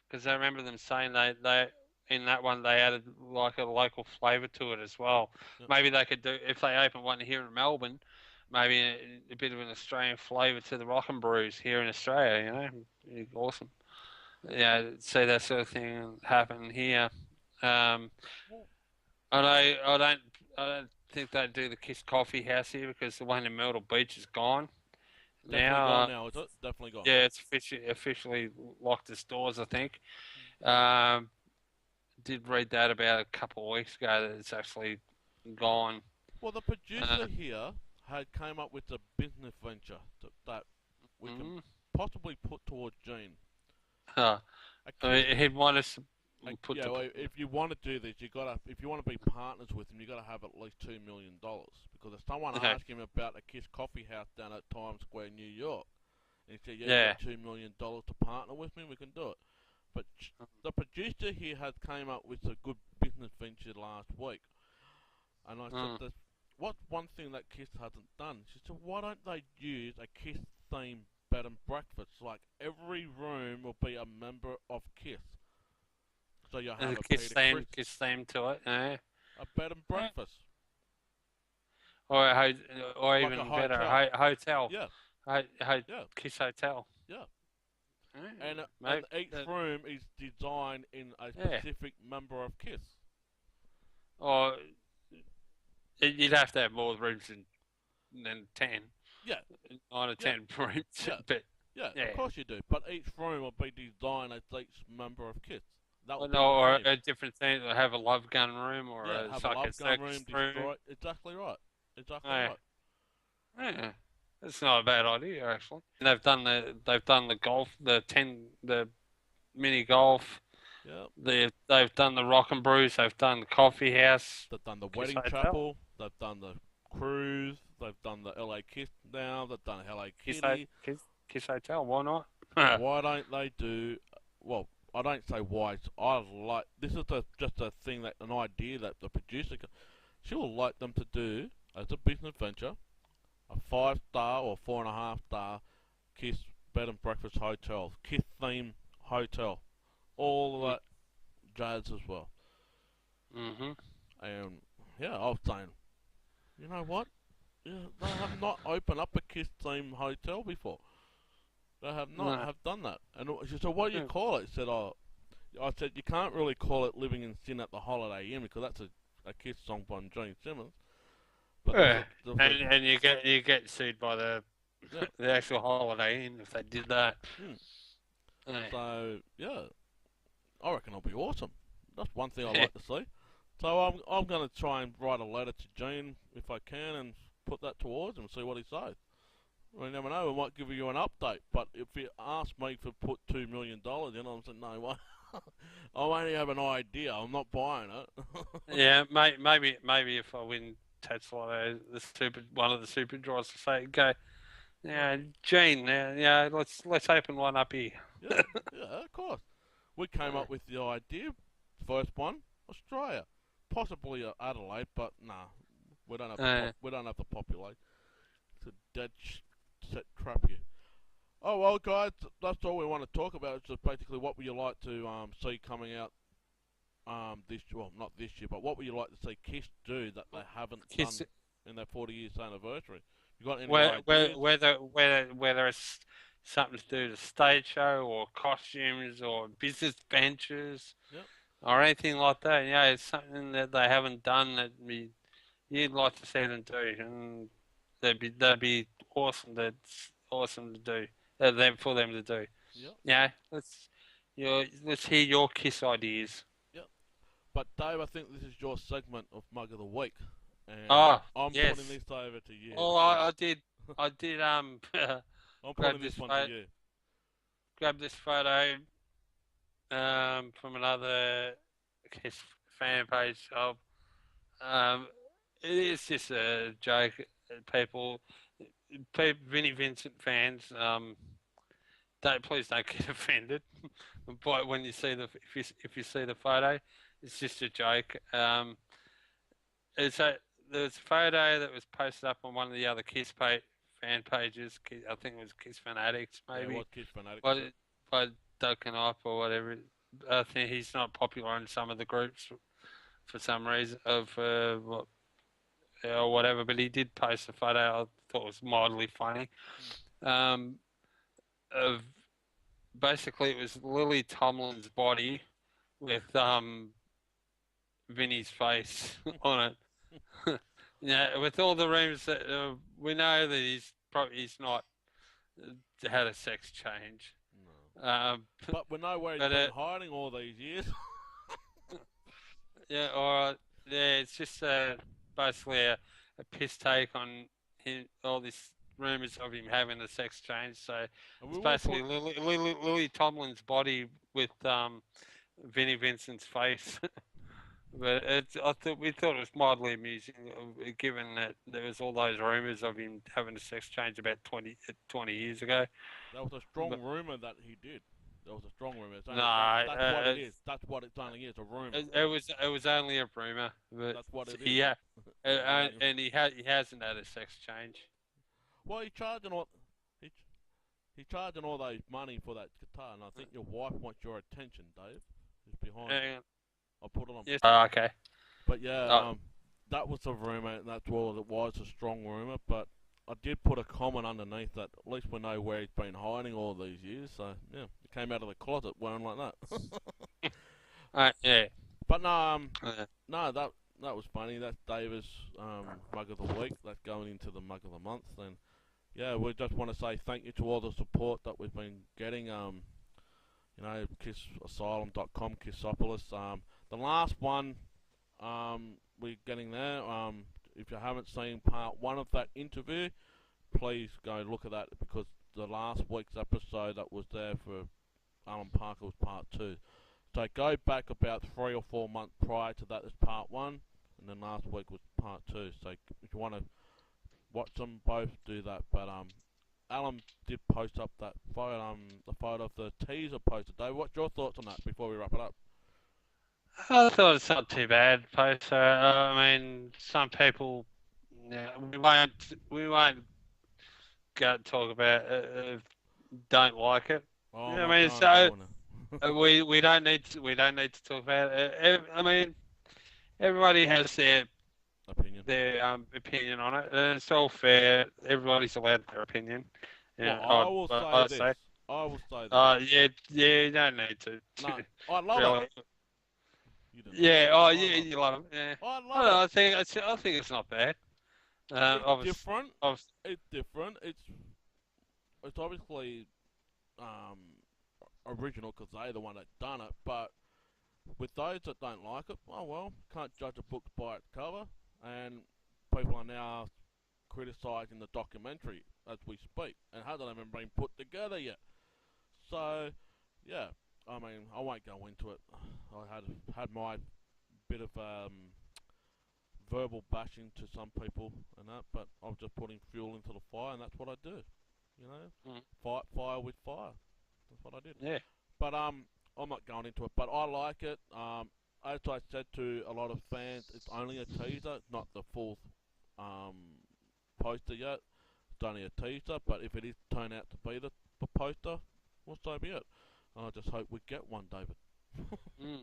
because I remember them saying they in that one they added like a local flavour to it as well. Yep. Maybe they could do if they open one here in Melbourne, maybe a bit of an Australian flavour to the Rock and Brews here in Australia. It'd be awesome. Yeah, see that sort of thing happen here. Um, I don't think they'd do the Kiss Coffee House here because the one in Myrtle Beach is gone Definitely now. gone now, is it? Definitely gone. Yeah, it's officially locked its doors, I think. Um, did read that about a couple of weeks ago that it's actually gone. Well, the Uh, producer here had came up with a business venture that we can mm, possibly put towards Gene. uh, A I kiss, mean, he'd want us to put yeah. the. Well, if you want to do this, you gotta. If you want to be partners with him, you gotta have at least $2 million. Because if someone Okay, asked him about a Kiss Coffee House down at Times Square, New York, and he said, "Yeah, you yeah. got $2 million to partner with me, we can do it." But the producer here had came up with a good business venture last week, and I said Mm, that what's one thing that Kiss hasn't done? She said, why don't they use a Kiss themed bed and breakfast? Like every room will be a member of Kiss. So you'll and have the a Peter Chris, kiss theme to it, yeah. a bed and breakfast, Or or like a even better, hotel. hotel, Yeah, yeah, Kiss Hotel. yeah. Yeah, And maybe, each room is designed in a yeah. specific member of Kiss. Or you'd have to have more rooms than 10, Yeah, 9 or yeah, 10 rooms, yeah, but yeah. Of yeah. course you do. But each room will be designed as each member of Kiss. That will Or, be no, the or theme. a different thing, or have a love gun room or Yeah, a have a like a love gun room, circus room. destroy. Exactly right. Exactly Yeah, right. yeah. It's not a bad idea actually. And they've done the golf, the mini golf. Yeah. They've done the Rock and Brews. They've done the coffee house, They've done the Kiss wedding Hotel. chapel. They've done the Cruise. They've done the LA Kiss now. They've done Hello Kiss, Kitty. Kiss Hotel. Why not? Why don't they do? Well, I don't say why. I like this is just a thing that an idea that the producer she will like them to do as a business venture, a 5-star or 4.5-star Kiss bed and breakfast hotel, Kiss theme hotel, all of that jazz as well. Mm-hmm. And yeah, I was saying, you know what? Yeah, they have not opened up a Kiss theme hotel before. They have not No. have done that. And she said, "What do you Yeah. call it?" He said, "Oh, I said you can't really call it Living in Sin at the Holiday Inn because that's a Kiss song by Johnny Simmons." But Yeah. there's And you get sued by the yeah. the actual Holiday Inn if they did that. Hmm. Yeah. So yeah, I reckon it'll be awesome. That's one thing I'd like to see. So I'm going to try and write a letter to Gene if I can and put that towards him and see what he says. We never know. We might give you an update. But if you ask me to put $2 million in, I'm saying no way. I only have an idea. I'm not buying it. Yeah, maybe if I win Tatsuo, one of the super draws, to say, go, yeah, Gene, yeah, let's open one up here. Yeah, yeah, of course. We came up with the idea. First one, Australia, possibly Adelaide, but nah, we don't have the population. It's a dead set trap here. Oh well, guys, that's all we want to talk about. It's just basically what would you like to see coming out this well not this year, but what would you like to see Kiss do that they haven't Kiss, done in their 40 years anniversary? You got any whether ideas? whether it's something to do with the stage show or costumes or business ventures Yep, or anything like that. Yeah, it's something that they haven't done that you'd like to see them do, and that'd be awesome. That's awesome to do. For them to do. yep, Yeah, let's hear your Kiss ideas. yep. But Dave, I think this is your segment of Mug of the Week, and Oh, I'm putting yes. this over to you. Oh, So I did I'm grab putting this this one to you. photo from another Kiss fan page of it is just a joke. People, Vinnie Vincent fans, please don't get offended. But when you see if you see the photo, it's just a joke. It's a There's a photo that was posted up on one of the other fan pages. I think it was Kiss Fanatics, Yeah, maybe, what Kiss Fanatics? by by Duncan Up or whatever. I think he's not popular in some of the groups for some reason or whatever. But he did post a photo. I thought was mildly funny. Um, of Basically it was Lily Tomlin's body with Vinny's face on it. Yeah, with all the rumors that we know that he's not had a sex change. No. But we know where he's But been hiding all these years. yeah, all right, yeah, it's just basically a piss take on all these rumors of him having a sex change. So And we it's will basically put Lily Tomlin's body with Vinnie Vincent's face. But we thought it was mildly amusing, given that there was all those rumours of him having a sex change about 20 years ago. that was a strong But rumor that he did. That was a strong rumor. no, That's what it is. That's what it only is, a rumor. it was only a rumour. But That's what it is. yeah, and he hasn't had a sex change. Well, he, he charging all those money for that guitar, and I think your wife wants your attention, Dave. Who's behind you? And, I'll put it on. yes. Oh, okay. But yeah, Oh, that was a rumor, and that's all it was, a strong rumor. But I did put a comment underneath that. At least we know where he's been hiding all these years. So yeah, he came out of the closet wearing like that. yeah. But Uh, no, that was funny. That's Davis mug of the week. That's going into the mug of the month. And yeah, we just want to say thank you to all the support that we've been getting. KissAsylum.com, Kissopolis. The last one, we're getting there. If you haven't seen part one of that interview, please go look at that because the last week's episode that was there for Alan Parker was part two. So go back about 3 or 4 months prior to that as part one, and then last week was part two. So if you want to watch them both do that. But Alan did post up that photo, the photo of the teaser posted. Dave, what's your thoughts on that before we wrap it up? I thought it's not too bad, poster. I mean, some people, yeah, we won't go talk about don't like it. Oh, I'm I not mean, going to so go in it. we don't need to talk about it. I mean, everybody has Opinion. their opinion on it. It's all fair. Everybody's allowed their opinion. Well, Yeah, I will say I'd this. say. I will say this. Yeah, you don't need to. No, I love Really. it. You didn't like Yeah. it. Oh, I yeah. love You love them. Yeah. I I love don't know, it. I think it's not bad. It's Obviously, different. obviously, It's different. It's obviously um original because they're the one that done it. But with those that don't like it, oh well, can't judge a book by its cover. And people are now criticising the documentary as we speak, and hasn't even been put together yet. So, yeah, I mean, I won't go into it. I had my bit of verbal bashing to some people and that, but I'm just putting fuel into the fire, and that's what I do. You know, fight fire with fire. That's what I did. yeah. But I'm not going into it. But I like it. As I said to a lot of fans, it's only a teaser, not the full um poster yet. It's only a teaser. But if it is turn out to be the poster, well, so be it. I just hope we get one, David. Mm.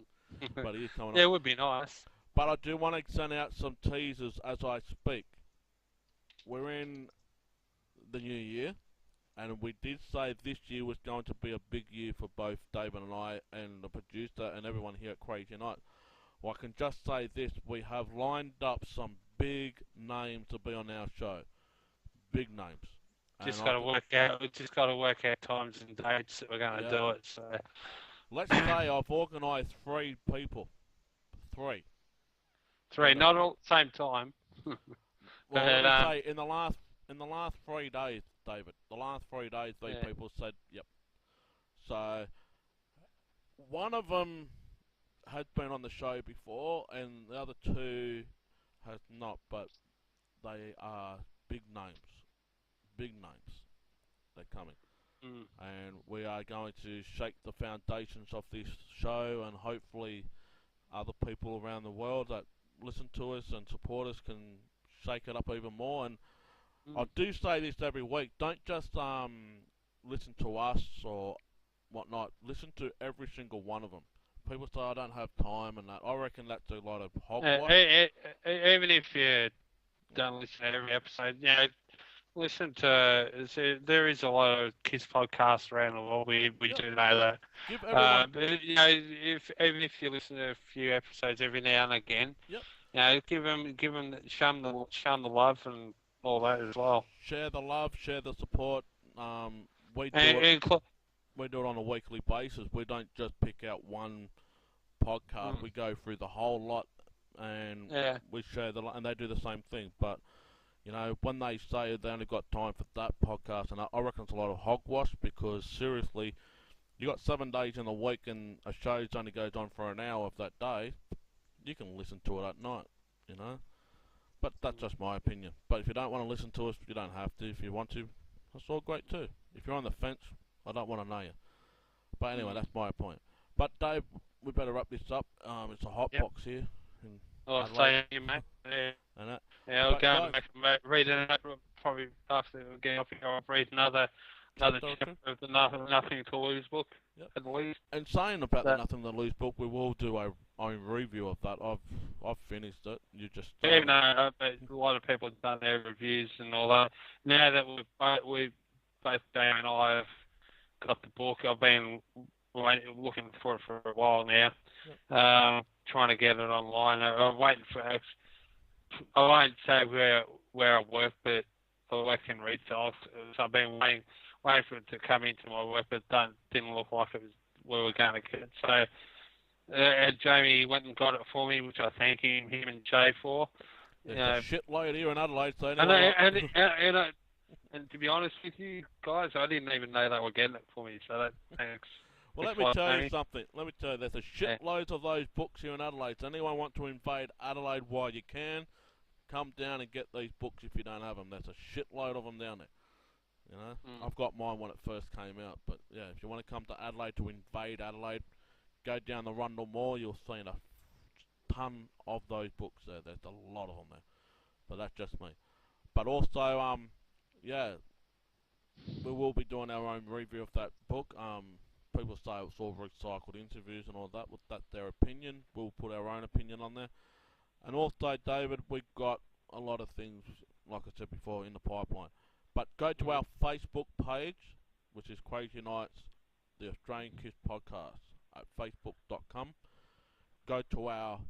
But it is coming Yeah, up. it would be nice. But I do want to send out some teasers as I speak. We're in the new year, and we did say this year was going to be a big year for both David and I, and the producer, and everyone here at Krazy Knights. Well, I can just say this: we have lined up some big names to be on our show. Big names. And Just got to work out. We just got to work out times and dates that we're going to do it. So let's say I've organised 3 people. 3. three, not all at the same time. Well, But, let me say in the last 3 days, David. The last 3 days, these Yeah. people said, "Yep." So one of them has been on the show before, and the other 2 has not. But they are big names. Big names. They're coming. Mm. And we are going to shake the foundations of this show, and hopefully other people around the world that listen to us and support us can shake it up even more. And I do say this every week: don't just listen to us or whatnot. Listen to every single one of them. People say I don't have time and that. I reckon that's a lot of hogwash. Even if you don't listen to every episode, listen to. There is a lot of kids podcasts around the world. We Yep. do know that. Give everyone. But even if you listen to a few episodes every now and again, Yep. give them, show them the love and all that as well. Share the love, share the support. We do And, it. and We do it on a weekly basis. We don't just pick out one podcast. We go through the whole lot, and yeah, we share and they do the same thing. But you know, when they say they only got time for that podcast, and I reckon it's a lot of hogwash, because seriously, you got 7 days in a week, and a show only goes on for an hour of that day. You can listen to it at night, you know. But that's just my opinion. But if you don't want to listen to us, you don't have to. If you want to, that's all great too. If you're on the fence, I don't want to know you. But anyway, that's my point. But Dave, we better wrap this up. It's a hot box here. I'll say you, mate. Yeah. And that. Yeah, I'll go and read another, probably after we get off here, I'll read another chapter of the Nothing to Lose book, at least. And saying about the Nothing to Lose book, we will do a review of that. I've finished it. You just even though a lot of people have done their reviews and all that. Now that we've both Dan and I have got the book, I've been looking for it for a while now. Trying to get it online. I'm waiting for. I won't say where I work, but I work in retail, so I've been waiting for it to come into my work, but didn't look like it was where we're going to get it. So Jamie went and got it for me, which I thank him and Jay for. There's a shitload here in Adelaide, so and to be honest with you guys, I didn't even know they were getting it for me, so thanks. Well, let me tell you something. There's a shitloads of those books here in Adelaide. So anyone want to invade Adelaide while you can, come down and get these books if you don't have them. There's a shitload of them down there. You know, I've got mine when it first came out. But yeah, if you want to come to Adelaide to invade Adelaide, go down the Rundle Mall. You'll see a ton of those books there. There's a lot of them there. But that's just me. But also, yeah, we will be doing our own review of that book. People say it's all recycled interviews and all that. Well, that's their opinion. We'll put our own opinion on there. And also, David, we've got a lot of things, like I said before, in the pipeline. But go to our Facebook page, which is Krazy Knights, the Australian Kiss Podcast, at facebook.com. Go to our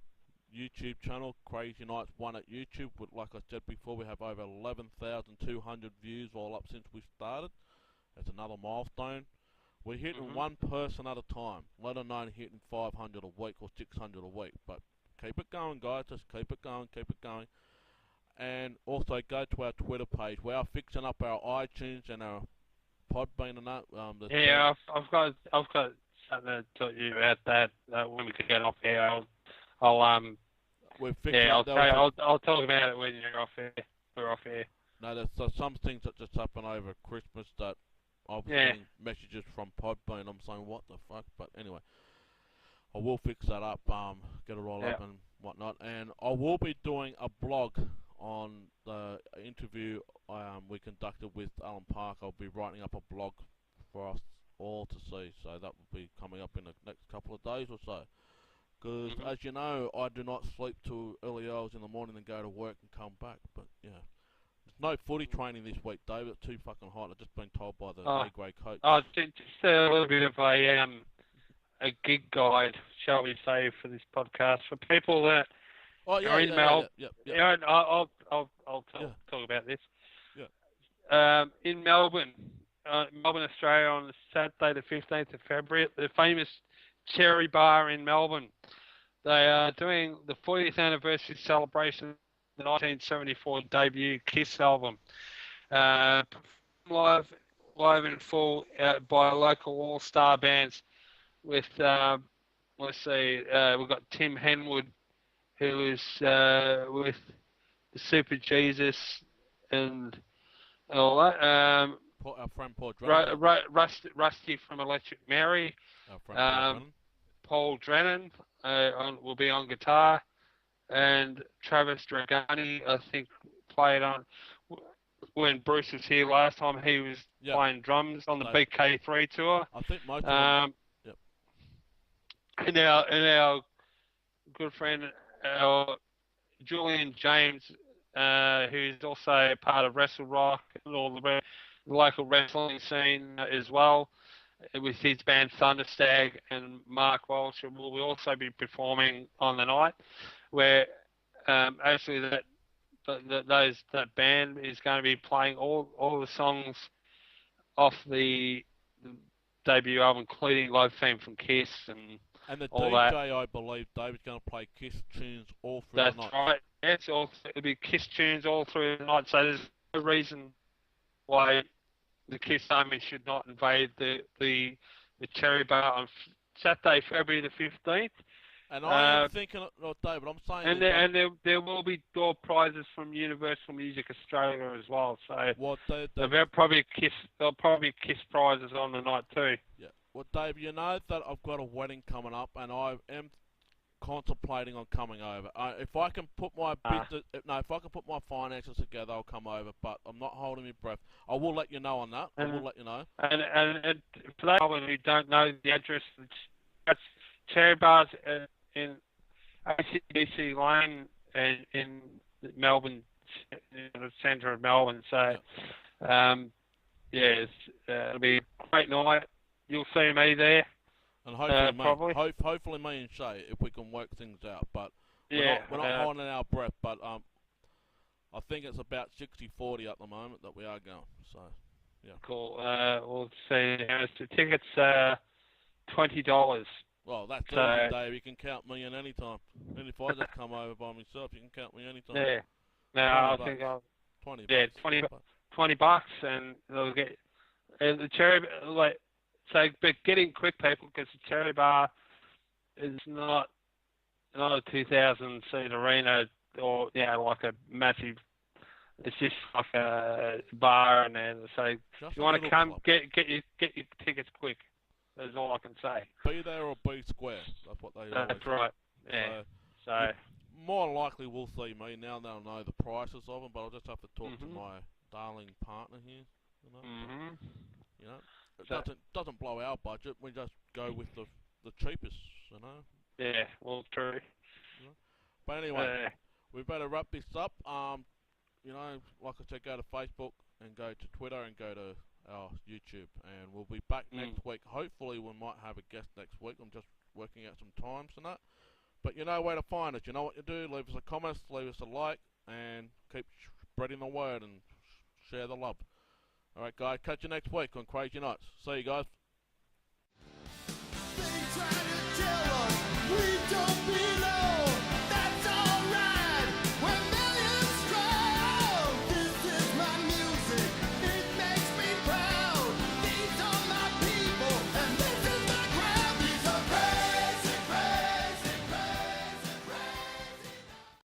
YouTube channel, Krazy Knights 1 at YouTube. But like I said before, we have over 11,200 views all up since we started. That's another milestone. We're hitting one person at a time, let alone hitting 500 a week or 600 a week. But keep it going, guys. Just keep it going, keep it going. And also go to our Twitter page. We are fixing up our iTunes and our Podbean and that. Yeah, I've got something to tell you about that. When we get off here, I'll talk about it when you're off here. We're off here. No, there's some things that just happen over Christmas that I've getting messages from Podbean. I'm saying, what the fuck? But anyway, I will fix that up, get it all up and whatnot. And I will be doing a blog on the interview we conducted with Alan Park. I'll be writing up a blog for us all to see. So that will be coming up in the next couple of days or so. Because, as you know, I do not sleep till early hours in the morning and go to work and come back. But, yeah. There's no footy training this week, David. It's too fucking hot. I've just been told by the A-grade coach. Just a little bit of a gig guide, shall we say, for this podcast. For people that are in Melbourne. Yeah, I'll talk about this. Yeah. In Melbourne, Australia, on Saturday the 15th of February, at the famous Cherry Bar in Melbourne. They are doing the 40th anniversary celebration of the 1974 debut Kiss album. Live in full by local all-star bands with, we've got Tim Henwood, who is with the Super Jesus and all that. Our friend Paul Drennan. Rusty from Electric Mary. Our friend Paul Drennan will be on guitar, and Travis Dragani, I think, played on when Bruce was here last time. He was playing drums on the BK3 tour. I think most of them. And our good friend Julian James, who's also part of Wrestle Rock and all the local wrestling scene as well, with his band Thunderstag, and Mark Walsh will also be performing on the night, where actually that band is going to be playing all the songs off the debut album, including Love Theme from Kiss and the all DJ, that. I believe, David's going to play Kiss tunes all through the night. That's right. Yes, it'll be Kiss tunes all through the night. So there's no reason why the Kiss Army should not invade the Cherry Bar on Saturday, February the 15th. And I am thinking, David, I'm saying... And there will be door prizes from Universal Music Australia as well. So they'll probably Kiss prizes on the night too. Yeah. Well, Dave, you know that I've got a wedding coming up, and I am contemplating on coming over. If I can put my finances together, I'll come over. But I'm not holding my breath. I will let you know on that. I will let you know. And for those who don't know the address, that's Cherry Bars in ACDC Lane in Melbourne, in the centre of Melbourne. So, it'll be a great night. You'll see me there. And hopefully me and Shay, if we can work things out. But we're not holding our breath. But I think it's about 60-40 at the moment that we are going. So, yeah. Cool. We'll see. The tickets $20. Well, that's easy, Dave. You can count me in any time. And if I just come over by myself, you can count me any time. Yeah. No, I think I'll... $20. Yeah, $20, and they'll get... the Cherry... but get in quick, people, because the Cherry Bar is not a 2,000-seat arena or like a massive. It's just like a bar in there. So if Just you a want to little come, club. get your tickets quick. That's all I can say. Be there or be square. That's what they always That's say. right. Yeah. You So. more than likely will see me now. They'll know the prices of them, but I'll just have to talk to Mhm. my darling partner here. You know, Mhm. you know, it So. doesn't blow our budget. We just go with the cheapest. You know. Yeah. Well, true. You know? But anyway, we better wrap this up. You know, like I said, go to Facebook and go to Twitter and go to our YouTube, and we'll be back Mm. next week. Hopefully, we might have a guest next week. I'm just working out some times and that. But you know where to find us. You know what you do. Leave us a comment, leave us a like, and keep spreading the word and share the love. All right, guys. Catch you next week on Krazy Knights. See you guys.